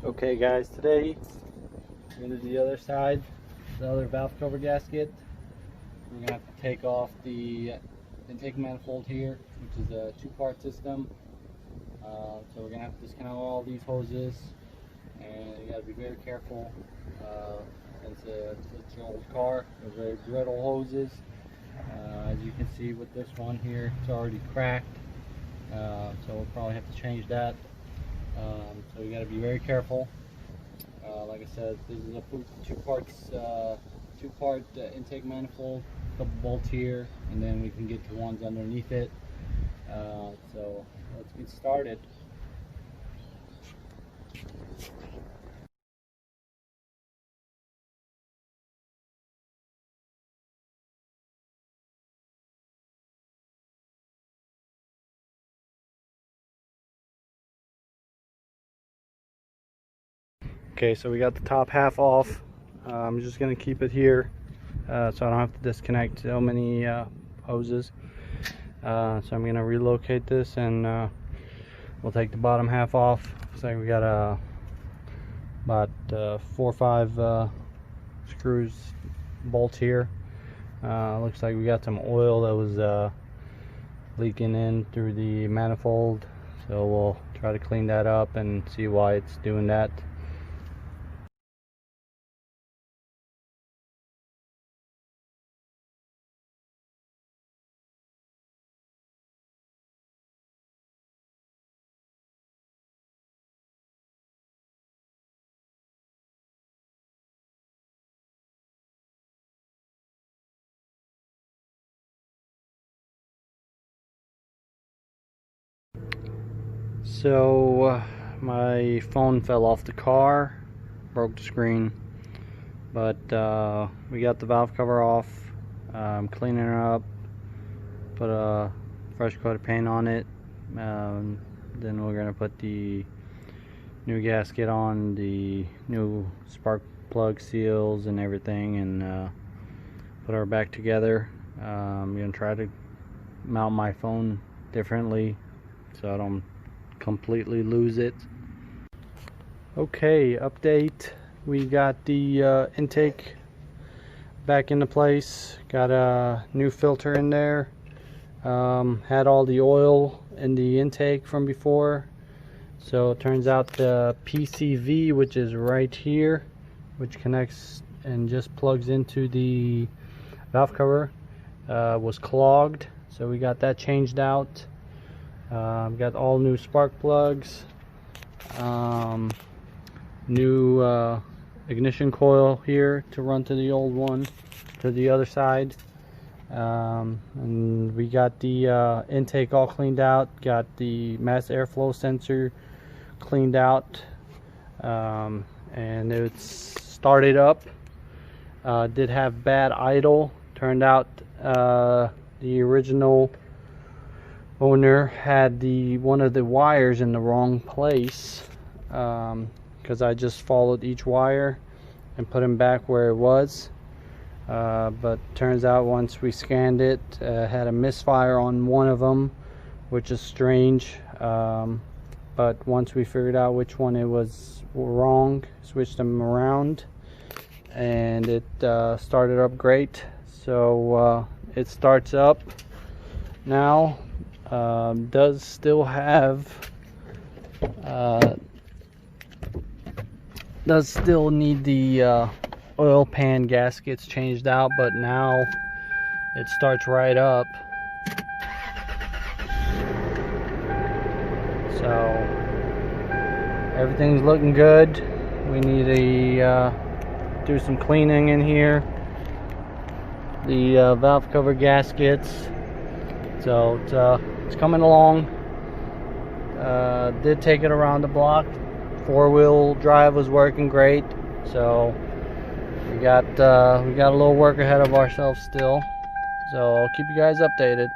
Okay guys, today we're going to do the other side, the other valve cover gasket. We're going to have to take off the intake manifold here, which is a two-part system. So we're going to have to disconnect all these hoses, and you got to be very careful since it's your old car. They're very brittle hoses. As you can see with this one here, it's already cracked, so we'll probably have to change that. So you got to be very careful. Like I said, this is a two-part intake manifold, a couple bolts here, and then we can get to ones underneath it. So let's get started. Okay, so we got the top half off. I'm just going to keep it here so I don't have to disconnect so many hoses. So I'm going to relocate this, and we'll take the bottom half off. Looks like we got about 4 or 5 screws, bolts here. Looks like we got some oil that was leaking in through the manifold, so we'll try to clean that up and see why it's doing that. So my phone fell off the car, broke the screen, but we got the valve cover off. I'm cleaning it up, put a fresh coat of paint on it, then we're going to put the new gasket on, the new spark plug seals and everything, and put her back together. I'm going to try to mount my phone differently so I don't completely lose it. Okay, update. We got the intake back into place, got a new filter in there, had all the oil in the intake from before, so it turns out the PCV, which is right here, which connects and just plugs into the valve cover, was clogged, so we got that changed out. Got all new spark plugs, new ignition coil here to run to the old one, to the other side, and we got the intake all cleaned out, got the mass airflow sensor cleaned out, and it's started up. Did have bad idle. Turned out the original owner had one of the wires in the wrong place, because I just followed each wire and put them back where it was, but turns out once we scanned it, had a misfire on one of them, which is strange, but once we figured out which one it was wrong, switched them around, and it started up great. So it starts up now. Does still need the oil pan gaskets changed out, but now it starts right up. So everything's looking good. We need to do some cleaning in here, the valve cover gaskets. So it's coming along. Did take it around the block. 4-wheel drive was working great. So we got a little work ahead of ourselves still. So I'll keep you guys updated.